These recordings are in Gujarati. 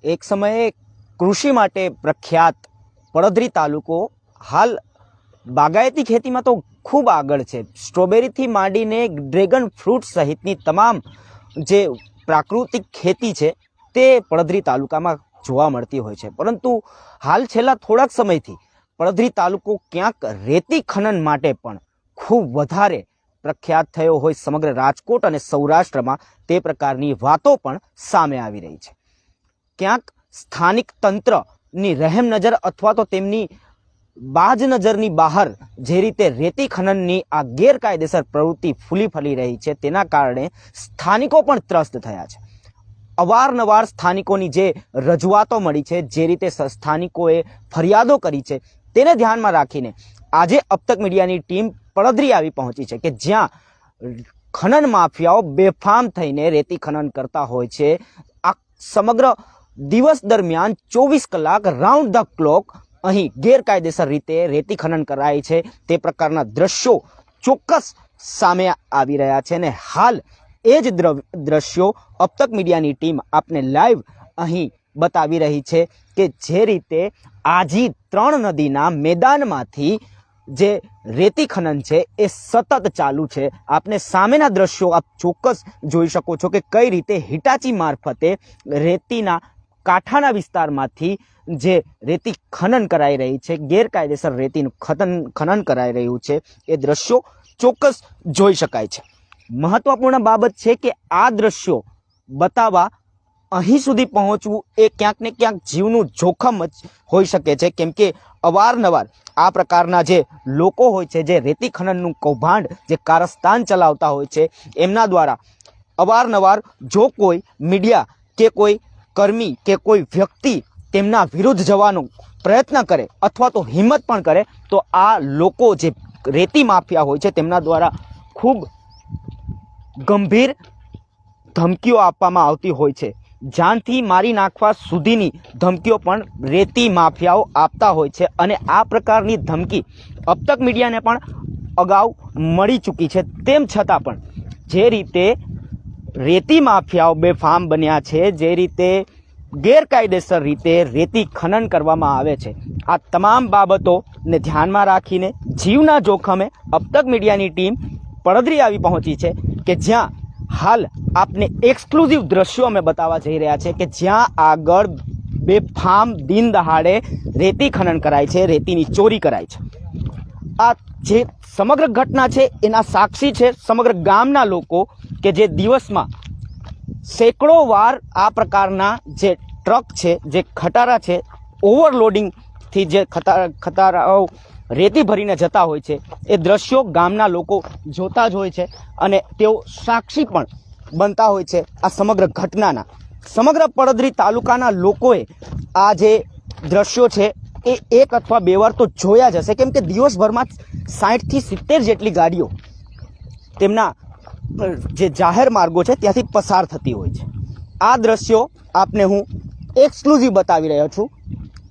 एक समये कृषि माटे प्रख्यात પડદરી तालुको हाल बागायती खेती में तो खूब आगळ छे। स्ट्रॉबेरी थी मांडीने ड्रेगन फ्रूट सहितनी तमाम जे प्राकृतिक खेती छे ते પડદરી तालुकामां જોવા મળતી હોય છે। પરંતુ હાલ છેલ્લા થોડાક સમયથી પડદરી તાલુકો ક્યાંક રેતી ખનન માટે પણ ખૂબ વધારે પ્રખ્યાત થયો હોય સમગ્ર રાજકોટ અને સૌરાષ્ટ્રમાં તે પ્રકારની વાતો પણ સામે આવી રહી છે। ક્યાંક સ્થાનિક તંત્રની રહેમ નજર અથવા તો તેમની બાજ નજરની બહાર જે રીતે રેતી ખનનની આ ગેરકાયદેસર પ્રવૃત્તિ ફૂલી ફલી રહી છે તેના કારણે સ્થાનિકો પણ ત્રસ્ત થયા છે। અવારનવાર સ્થાનિકોની જે રજૂઆતો મળી છે, જે રીતે સ્થાનિકોએ ફરિયાદો કરી છે તેને ધ્યાનમાં રાખીને આજે અબતક મીડિયાની ટીમ પડદરી આવી પહોંચી છે કે જ્યાં ખનન માફિયાઓ બેફામ થઈને રેતી ખનન કરતા હોય છે। આ સમગ્ર દિવસ દરમિયાન 24 કલાક રાઉન્ડ ધ ક્લોક અહીં ગેરકાયદેસર રીતે રેતી ખનન કરાય છે તે પ્રકારના દ્રશ્યો ચોક્કસ સામે આવી રહ્યા છે અને હાલ એ જ દ્રશ્યો અબતક મીડિયાની ટીમ આપને લાઈવ અહીં બતાવી રહી છે કે જે રીતે આજી 3 નદીના મેદાનમાંથી જે રેતી ખનન છે એ સતત ચાલુ છે। આપને સામેના દ્રશ્યો આપ ચોક્કસ જોઈ શકો છો કે કઈ રીતે હિટાચી મારફતે રેતીના કાંઠાના વિસ્તારમાંથી જે રેતી ખનન કરાઈ રહી છે, ગેરકાયદેસર રેતીનું ખનન કરાઈ રહ્યું છે એ દ્રશ્યો ચોક્કસ જોઈ શકાય છે। महत्वपूर्ण बाबत है कि आ दृश्यों बतावा अहीं सुधी पहोंचवू ए क्यांक ने क्यांक जीवनु जोखम होई शके छे, केम के अवारनवार आ प्रकारना जे लोको होय छे जे रेती खनननुं कौभांड जे कारस्थान चलावता होय छे एमना द्वारा अवारनवार जो कोई मीडिया के कोई कर्मी के कोई व्यक्ति तेमना विरुद्ध जवानो प्रयत्न करे अथवा तो हिम्मत पण करे तो आ लोको जे रेती माफिया होय छे तेमना द्वारा खूब गंभीर धमकीओ आपवामां आवती होय छे। जानथी मारी नाखवा सुधीनी धमकीओ पण रेती माफियाओ आपता होय छे अने आ प्रकारनी धमकी अबतक मीडियाने पण अगाऊ मळी चूकी छे। तेम छतां पण जे रीते रेती माफियाओ बेफाम बन्या छे, जे रीते गैरकायदेसर रीते रेती खनन करवामां आवे छे, आ तमाम बाबतोने ध्यानमां राखीने जीवना जोखमे अबतक मीडियानी टीम પડદરી આવી પહોંચી છે કે જ્યાં હાલ આપને એક્સક્લુઝિવ દ્રશ્યો અમે બતાવવા જઈ રહ્યા છે કે જ્યાં આગળ બેફામ દિન દહાડે રેતી ખનન કરાય છે, રેતીની ચોરી કરાય છે। આ જે સમગ્ર ઘટના છે એના સાક્ષી છે સમગ્ર ગામના લોકો કે જે દિવસમાં સેંકડો વાર આ પ્રકારના જે ટ્રક છે, જે ખટારા છે, ઓવરલોડિંગથી જે ખટારાઓ રેતી ભરીને જતા હોય છે એ દ્રશ્યો ગામના લોકો જોતા જ હોય છે અને તેઓ સાક્ષી પણ બનતા હોય છે આ સમગ્ર ઘટનાના। સમગ્ર પડદરી તાલુકાના લોકોએ આ જે દ્રશ્યો છે એ એક અથવા બે વાર તો જોયા જ હશે, કેમ કે દિવસભરમાં 60 થી 70 જેટલી ગાડીઓ તેમના જે જાહેર માર્ગો છે ત્યાંથી પસાર થતી હોય છે। આ દ્રશ્યો આપને હું એક્સક્લુઝિવ બતાવી રહ્યો છું।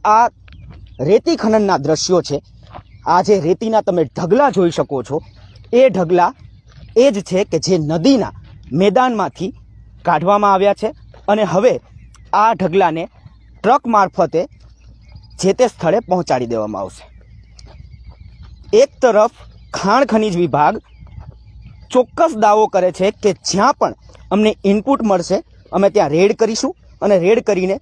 આ રેતી ખનનના દ્રશ્યો છે। આજે રેતીના તમે ઢગલા જોઈ શકો છો, એ ઢગલા એ જ છે કે જે નદીના મેદાનમાંથી કાઢવામાં આવ્યા છે અને હવે આ ઢગલાને ટ્રક મારફતે જે તે સ્થળે પહોંચાડી દેવામાં આવશે। એક તરફ ખાણ ખનીજ વિભાગ ચોક્કસ દાવો કરે છે કે જ્યાં પણ અમને ઇનપુટ મળશે અમે ત્યાં રેડ કરીશું અને રેડ કરીને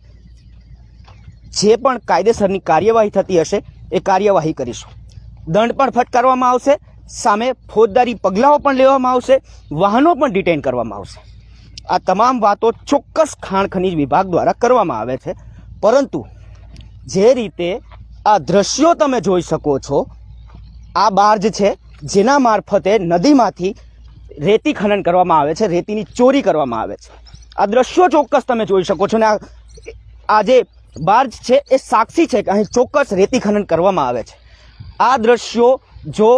જે પણ કાયદેસરની કાર્યવાહી થતી હશે એ કાર્યવાહી કરીશું। દંડ પણ ફટકારવામાં આવશે, સામે ફોજદારી પગલાઓ પણ લેવામાં આવશે, વાહનો પણ ડિટેન કરવામાં આવશે। આ તમામ વાતો ચોક્કસ ખાણ ખનીજ વિભાગ દ્વારા કરવામાં આવે છે। પરંતુ જે રીતે આ દ્રશ્યો તમે જોઈ શકો છો, આ બાર્જ છે જેના મારફતે નદીમાંથી રેતી ખનન કરવામાં આવે છે, રેતીની ચોરી કરવામાં આવે છે। આ દ્રશ્યો ચોક્કસ તમે જોઈ શકો છો ને આ જે બાર્જ છે એ સાક્ષી છે કે અહીં ચોક્કસ રેતી ખનન કરવામાં આવે છે। આ દ્રશ્યો જો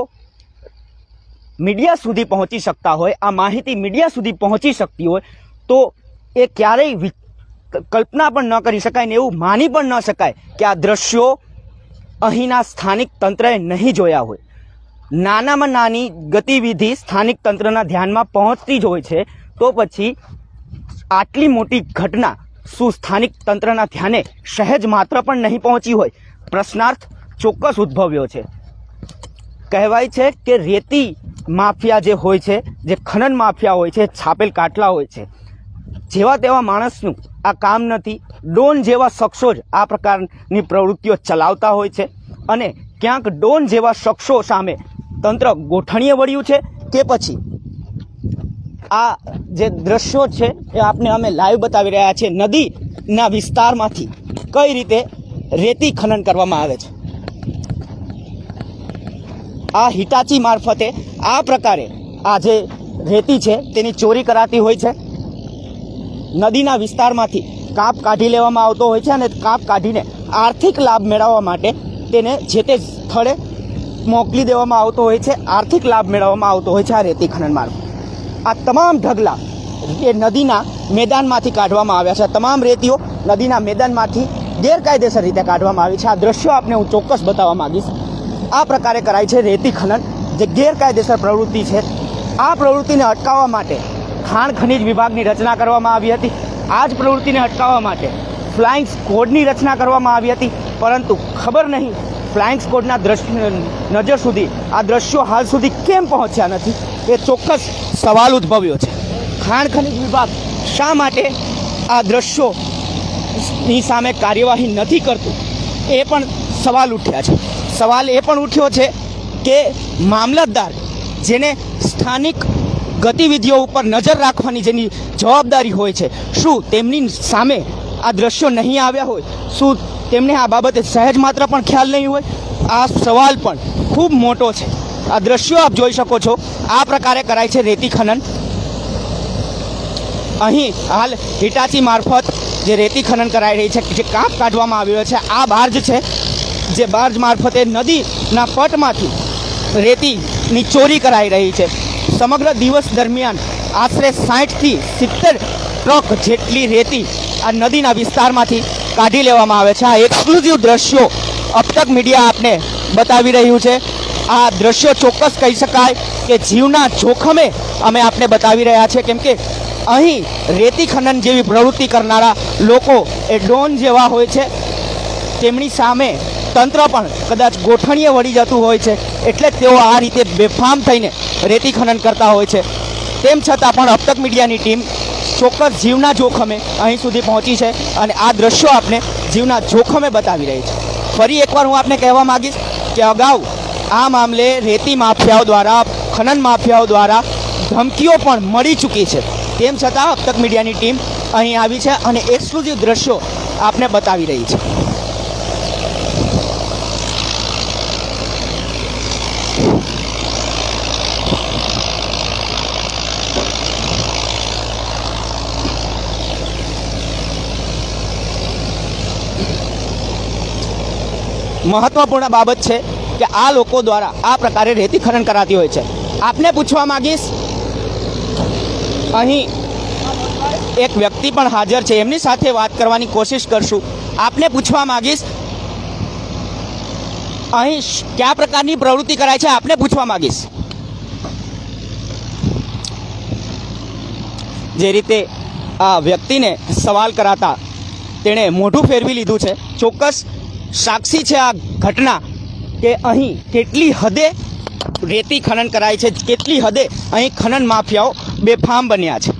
મીડિયા સુધી પહોંચી શકતા હોય, આ માહિતી મીડિયા સુધી પહોંચી શકતી હોય તો એ ક્યારેય કલ્પના પણ ન કરી શકાય ને એવું માની પણ ન શકાય કે આ દ્રશ્યો અહીંના સ્થાનિક તંત્રએ નહીં જોયા હોય। નાનામાં નાની ગતિવિધિ સ્થાનિક તંત્રના ધ્યાનમાં પહોંચતી જ હોય છે, તો પછી આટલી મોટી ઘટના શું સ્થાનિક તંત્રના ધ્યાને સહેજ માત્ર પણ નહીં પહોંચી હોય? પ્રશ્નાર્થ ચોક્કસ ઉદ્ભવ્યો છે. કહેવાય છે કે રેતી માફિયા જે હોય છે, જે ખનન માફિયા હોય છે, છાપેલ કાટલા હોય છે, જેવા તેવા માણસનું આ કામ નથી. ડોન જેવા શખ્સો જ આ પ્રકારની પ્રવૃત્તિઓ ચલાવતા હોય છે અને ક્યાંક ડોન જેવા શખ્સો સામે તંત્ર ગોઠણીએ વળ્યું છે કે પછી આ જે દ્રશ્યો છે એ આપને અમે લાઈવ બતાવી રહ્યા છીએ. નદીના વિસ્તારમાંથી કઈ રીતે રેતી ખનન કરવામાં આવે છે. આ હિટાચી મારફતે આ પ્રકારે આ જે રેતી છે તેની ચોરી કરાતી હોય છે. નદીના વિસ્તારમાંથી કાપ કાઢી લેવામાં આવતો હોય છે અને કાપ કાઢીને આર્થિક લાભ મેળવવા માટે તેને જે તે સ્થળે મોકલી દેવામાં આવતો હોય છે. આર્થિક લાભ મેળવવામાં આવતો હોય છે આ રેતી ખનન માર્ફત. આ તમામ ઢગલા એ નદીના મેદાનમાંથી કાઢવામાં આવ્યા છે. તમામ રેતીઓ નદીના મેદાનમાંથી ગેરકાયદેસર રીતે કાઢવામાં આવી છે. આ દ્રશ્યો આપને હું ચોક્કસ બતાવવા માંગીશ. આ પ્રકારે કરાય છે રેતી ખનન, જે ગેરકાયદેસર પ્રવૃત્તિ છે. આ પ્રવૃત્તિને અટકાવવા માટે ખાણ ખનીજ વિભાગની રચના કરવામાં આવી હતી. આ જ પ્રવૃત્તિને અટકાવવા માટે ફ્લાઇંગ સ્ક્વોડની રચના કરવામાં આવી હતી, પરંતુ ખબર નહીં ફ્લાઇંગ સ્ક્વોડના નજર સુધી આ દ્રશ્યો હાલ સુધી કેમ પહોંચ્યા નથી, એ ચોક્કસ સવાલ ઉદ્ભવ્યો છે. ખાણ ખનીજ વિભાગ શા માટે આ દ્રશ્યોની સામે કાર્યવાહી નથી કરતું, એ પણ સવાલ ઉઠ્યા છે. સવાલ એ પણ ઉઠ્યો છે કે મામલતદાર, જેને સ્થાનિક ગતિવિધિઓ ઉપર નજર રાખવાની જેની જવાબદારી હોય છે, શું તેમની સામે આ દ્રશ્યો નહીં આવ્યા હોય? શું તેમને આ બાબતે સહેજ માત્ર પણ ખ્યાલ નહીં હોય? આ સવાલ પણ ખૂબ મોટો છે. આ દ્રશ્યો આપ જોઈ શકો છો. આ પ્રકારે કરાય છે રેતી ખનન. અહીં હાલ હિટાચી મારફત જે રેતી ખનન કરાઈ રહી છે, જે કાપ કાઢવામાં આવ્યો છે, આ બાર્જ છે, જે બાર્જ મારફતે નદીના પટમાંથી રેતીની ચોરી કરાઈ રહી છે. સમગ્ર દિવસ દરમિયાન આશરે 60થી 70 ટ્રક જેટલી રેતી આ નદીના વિસ્તારમાંથી કાઢી લેવામાં આવે છે. આ એક્સક્લુઝિવ દ્રશ્યો અબતક મીડિયા આપને બતાવી રહ્યું છે. આ દ્રશ્યો ચોક્કસ કહી શકાય કે જીવના જોખમે અમે આપને બતાવી રહ્યા છીએ, કેમ કે અહીં રેતી ખનન જેવી પ્રવૃત્તિ કરનારા લોકો એ ડોન જેવા હોય છે. તેમની સામે તંત્ર પણ કદાચ ગોઠણીએ વળી જતું હોય છે, એટલે જ તેઓ આ રીતે બેફામ થઈને રેતી ખનન કરતા હોય છે. તેમ છતાં પણ અબતક મીડિયાની ટીમ ચોક્કસ જીવના જોખમે અહીં સુધી પહોંચી છે અને આ દ્રશ્યો આપને જીવના જોખમે બતાવી રહી છે. ફરી એકવાર હું આપને કહેવા માગીશ કે અગાઉ આ મામલે રેતી માફિયાઓ દ્વારા, ખનન માફિયાઓ દ્વારા ધમકીઓ પણ મળી ચૂકી છે. તેમ છતાં અબતક મીડિયાની ટીમ અહીં આવી છે અને એક્સક્લુઝિવ દ્રશ્યો આપને બતાવી રહી છે. મહત્વપૂર્ણ બાબત છે કે આ લોકો દ્વારા આ પ્રકારે રેતી ખનન કરાતી હોય છે. આપને પૂછવા માંગીશ, અહીં એક વ્યક્તિ પણ હાજર છે, એમની સાથે વાત કરવાની કોશિશ કરશું. આપને પૂછવા માંગીશ, અહીં કયા પ્રકારની પ્રવૃત્તિ કરાય છે, આપને પૂછવા માંગીશ. જે રીતે આ વ્યક્તિને સવાલ કરાતા તેણે મોઢું ફેરવી લીધું છે. ચોક્કસ સાક્ષી છે આ ઘટના કે અહીં કેટલી હદે રેતી ખનન કરાય છે, કેટલી હદે અહીં ખનન માફિયાઓ બેફામ બન્યા છે.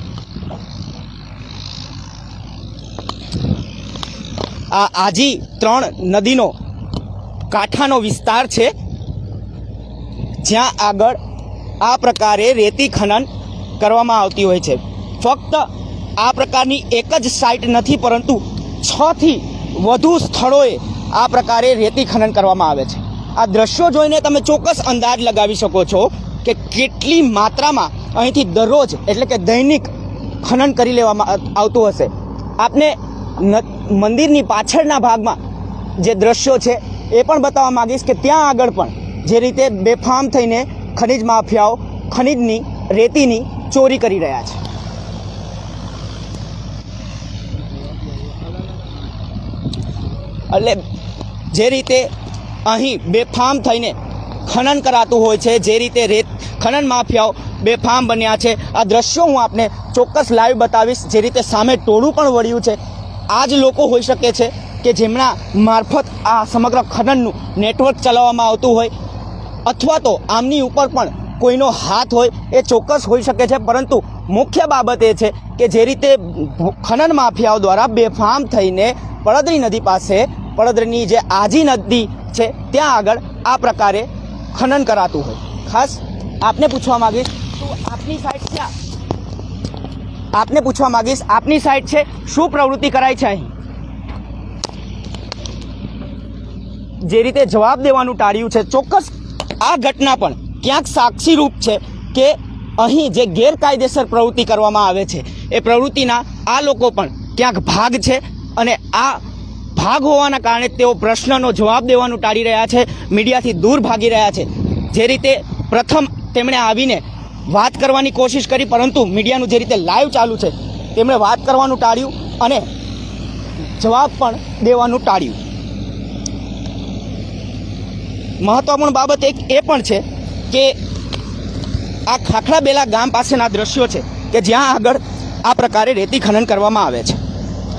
આ આજી 3 નદીનો કાંઠાનો વિસ્તાર છે, જ્યાં આગળ આ પ્રકારે રેતી ખનન કરવામાં આવતી હોય છે. ફક્ત આ પ્રકારની એક જ સાઇટ નથી, પરંતુ 6 થી વધુ સ્થળોએ આ પ્રકારે રેતી ખનન કરવામાં આવે છે. આ દ્રશ્યો જોઈને તમે ચોક્કસ અંદાજ લગાવી શકો છો કે કેટલી માત્રામાં અહીંથી દરરોજ એટલે કે દૈનિક ખનન કરી લેવામાં આવતું હશે. આપને મંદિરની પાછળના ભાગમાં જે દ્રશ્યો છે એ પણ બતાવવા માંગીશ કે ત્યાં આગળ પણ જે રીતે બેફામ થઈને ખનીજ માફિયાઓ ખનીજની રેતીની ચોરી કરી રહ્યા છે. એટલે જે રીતે અહીં બેફામ થઈને ખનન કરાતું હોય છે, જે રીતે ખનન માફિયાઓ બેફામ બન્યા છે, આ દ્રશ્યો હું આપને ચોક્કસ લાઈવ બતાવીશ. જે રીતે સામે ટોળું પણ વળ્યું છે, આ જ લોકો હોઈ શકે છે કે જેમના મારફત આ સમગ્ર ખનનનું નેટવર્ક ચલાવવામાં આવતું હોય, અથવા તો આમની ઉપર પણ કોઈનો હાથ હોય, એ ચોક્કસ હોઈ શકે છે. પરંતુ મુખ્ય બાબત એ છે કે જે રીતે ખનન માફિયાઓ દ્વારા બેફામ થઈને પડદરી નદી પાસે, પડદરીની જે આજી નદી છે ત્યાં આગળ આ પ્રકારે ખનન કરાતું હોય. ખાસ આપને પૂછવા માંગીશ, તો આપની સાઈડ છે, આપને પૂછવા માંગીશ, આપની સાઈડ છે, શું પ્રવૃત્તિ કરાય છે અહીં? જે રીતે જવાબ દેવાનું ટાળ્યું છે, ચોક્કસ આ ઘટના પણ ક્યાંક સાક્ષી રૂપ છે કે અહીં જે ગેરકાયદેસર પ્રવૃત્તિ કરવામાં આવે છે એ પ્રવૃત્તિના આ લોકો પણ ક્યાંક ભાગ છે, અને આ ભાગ હોવાના કારણે તેઓ પ્રશ્નનો જવાબ દેવાનું ટાળી રહ્યા છે, મીડિયાથી દૂર ભાગી રહ્યા છે. જે રીતે પ્રથમ તેમણે આવીને વાત કરવાની કોશિશ કરી, પરંતુ મીડિયાનું જે રીતે લાઈવ ચાલુ છે તેમણે વાત કરવાનું ટાળ્યું અને જવાબ પણ દેવાનું ટાળ્યું. મહત્વપૂર્ણ બાબત એક એ પણ છે કે આ ખાખરાબેલા ગામ પાસેના દ્રશ્યો છે કે જ્યાં આગળ આ પ્રકારે રેતી ખનન કરવામાં આવે છે.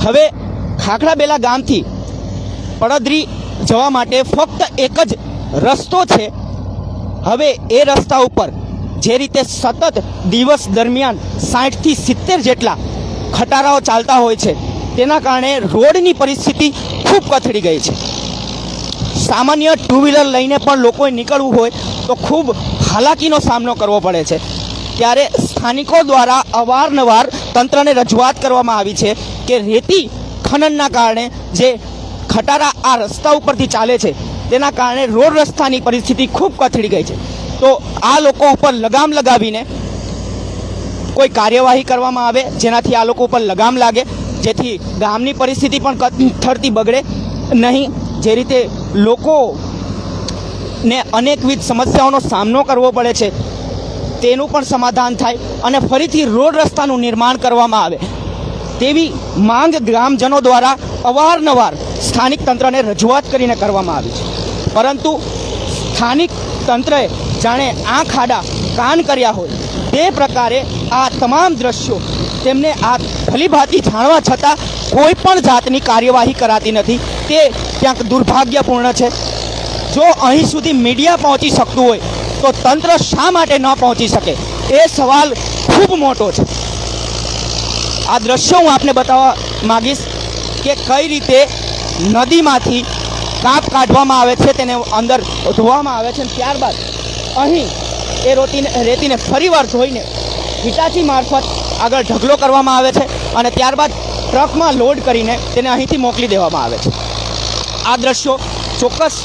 હવે ખાખરાબેલા ગામથી પડદરી જવા માટે ફક્ત એક જ રસ્તો છે. હવે એ રસ્તા ઉપર જે રીતે સતત દિવસ દરમિયાન 60થી 70 જેટલા ખટારાઓ ચાલતા હોય છે, તેના કારણે રોડની પરિસ્થિતિ ખૂબ કથળી ગઈ છે. સામાન્ય ટુ વ્હીલર લઈને પણ લોકોએ નીકળવું હોય તો ખૂબ હાલાકીનો સામનો કરવો પડે છે. ત્યારે સ્થાનિકો દ્વારા અવારનવાર તંત્રને રજૂઆત કરવામાં આવી છે કે રેતી ખનનના કારણે જે ખટારા આ રસ્તા ઉપરથી ચાલે છે તેના કારણે રોડ રસ્તાની પરિસ્થિતિ ખૂબ કથળી ગઈ છે. તો આ લોકો ઉપર લગામ લગાવીને કોઈ કાર્યવાહી કરવામાં આવે, જેનાથી આ લોકો ઉપર લગામ લાગે, જેથી ગામની પરિસ્થિતિ પણ કથળતી બગડે નહીં. જે રીતે લોકોને અનેકવિધ સમસ્યાઓનો સામનો કરવો પડે છે તેનું પણ સમાધાન થાય અને ફરીથી રોડ રસ્તાનું નિર્માણ કરવામાં આવે તેવી માંગ ગ્રામજનો દ્વારા અવારનવાર સ્થાનિક તંત્રને રજૂઆત કરીને કરવામાં આવી છે. પરંતુ સ્થાનિક તંત્રએ જાણે આંખ આડા કાન કર્યા હોય તે પ્રકારે આ તમામ દ્રશ્યો તેમને આ ભલીભાંતિ જાણવા છતાં કોઈ પણ જાતની કાર્યવાહી કરાતી નથી. તે ક્યાંક દુર્ભાગ્યપૂર્ણ છે. જો અહીં સુધી મીડિયા પહોંચી શકતું હોય તો તંત્ર શા માટે ન પહોંચી શકે, એ સવાલ ખૂબ મોટો છે. આ દ્રશ્યો હું આપને બતાવવા માગીશ કે કઈ રીતે નદીમાંથી કાપ કાઢવામાં આવે છે, તેને અંદર ધોવામાં આવે છે, અને ત્યારબાદ અહીં એ રેતીને ફરીવાર ધોઈને હિટાચી મારફત આગળ ઢગલો કરવામાં આવે છે અને ત્યારબાદ ટ્રકમાં લોડ કરીને તેને અહીંથી મોકલી દેવામાં આવે છે. આ દ્રશ્યો ચોક્કસ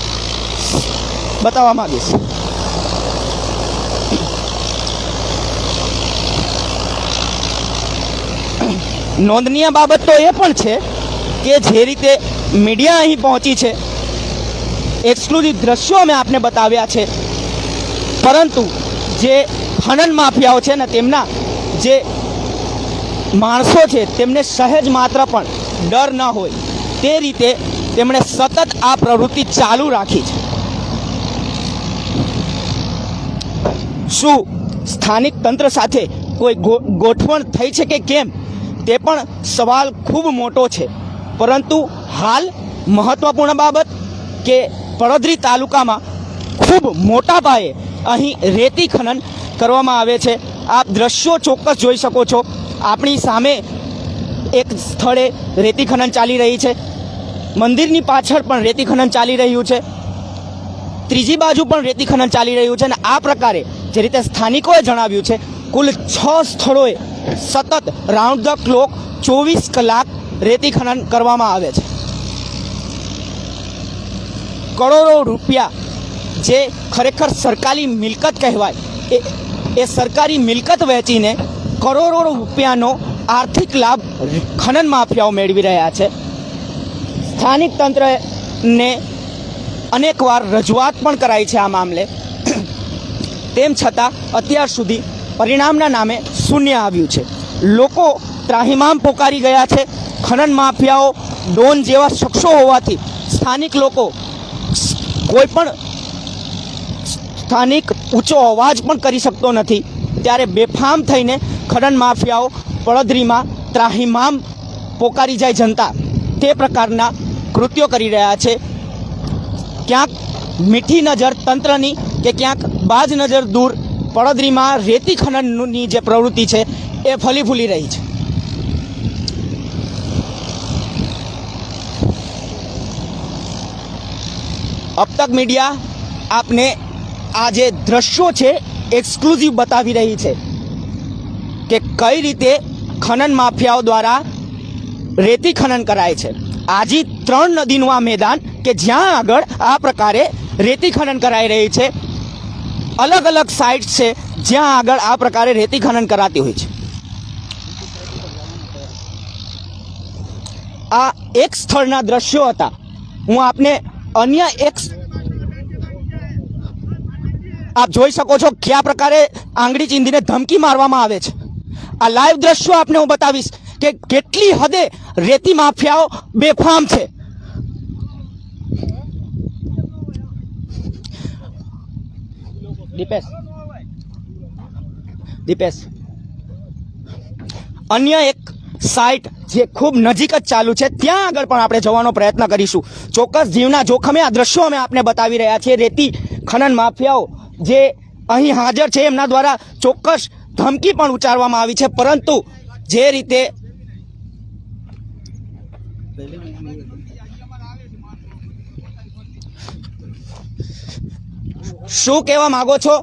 બતાવવા માંગીશ. નોંધનીય બાબત તો એ પણ છે કે જે રીતે મીડિયા અહીં પહોંચી છે, એક્સક્લુઝિવ દ્રશ્યો અમે આપને બતાવ્યા છે, પરંતુ જે ખનન માફિયાઓ છે ને તેમના જે માણસો છે તેમને સહેજ માત્ર પણ ડર ન હોય તે રીતે તેમણે સતત આ પ્રવૃત્તિ ચાલુ રાખી છે. શું સ્થાનિક તંત્ર સાથે કોઈ ગોઠવણ થઈ છે કે કેમ, તે પણ સવાલ ખૂબ મોટો છે. પરંતુ હાલ મહત્વપૂર્ણ બાબત કે પડદરી તાલુકામાં ખૂબ મોટા પાયે અહીં રેતી ખનન કરવામાં આવે છે. આપ દ્રશ્યો ચોક્કસ જોઈ શકો છો. આપણી સામે એક સ્થળે રેતી ખનન ચાલી રહી છે, મંદિરની પાછળ પણ રેતી ખનન ચાલી રહ્યું છે, ત્રીજી બાજુ પણ રેતી ખનન ચાલી રહ્યું છે. અને આ પ્રકારે જે રીતે સ્થાનિકોએ જણાવ્યું છે, કુલ 6 સ્થળોએ સતત રાઉન્ડ ધ ક્લોક 24 કલાક રેતી ખનન કરવામાં આવે છે. કરોડો રૂપિયા જે ખરેખર સરકારી મિલકત કહેવાય એ સરકારી મિલકત વેચીને કરોડો રૂપિયાનો આર્થિક લાભ ખનન માફિયાઓ મેળવી રહ્યા છે. સ્થાનિક તંત્રને અનેકવાર રજૂઆત પણ કરાઈ છે આ મામલે, તેમ છતાં અત્યાર સુધી પરિણામના નામે શૂન્ય આવ્યું છે. લોકો ત્રાહિમામ પોકારી ગયા છે. ખનન માફિયાઓ ડોન જેવા શખ્સો હોવાથી સ્થાનિક લોકો કોઈ પણ સ્થાનિક ઊંચો અવાજ પણ કરી શકતો નથી. ત્યારે બેફામ થઈને ખનન માફિયાઓ પડદરીમાં ત્રાહિમામ પોકારી જાય જનતા તે પ્રકારના કૃત્યો કરી રહ્યા છે. ક્યાંક મીઠી નજર તંત્રની કે ક્યાંક બાજ નજર દૂર પડદરીમાં રેતી ખનનની જે પ્રવૃત્તિ છે એ ફલી ફૂલી રહી છે. अब तक मीडिया आपने આ જે દ્રશ્યો છે એક્સક્લુઝિવ બતાવી રહી છે કે કઈ રીતે ખનન માફિયાઓ દ્વારા રેતી ખનન કરાય છે. આજી 3 નદીનું આ મેદાન કે જ્યાં આગળ આ પ્રકારે રેતી ખનન કરાઈ રહી છે. અલગ અલગ સાઇટ્સ છે જ્યાં આગળ આ પ્રકારે રેતી ખનન કરાતી હોય છે. આ એક સ્થળના દ્રશ્યો હતા. હું આપને અન્ય એક આપ જોઈ શકો છો કયા પ્રકારે આંગળી ચીંધીને ધમકી મારવામાં આવે છે. આ લાઈવ દ્રશ્યો આપને હું બતાવીશ કે કેટલી હદે રેતી માફિયાઓ બેફામ છે. દીપેશ અન્ય એક સાઇટ જે ખૂબ નજીક જ ચાલુ છે ત્યાં આગળ પણ આપણે જવાનો પ્રયત્ન કરીશું. ચોક્કસ જીવના જોખમે આ દ્રશ્યો અમે આપને બતાવી રહ્યા છીએ. રેતી ખનન માફિયાઓ જે અહીં હાજર છે એમના દ્વારા ચોક્કસ ધમકી પણ ઉચ્ચારવામાં આવી છે, પરંતુ જે રીતે શું કહેવા માંગો છો?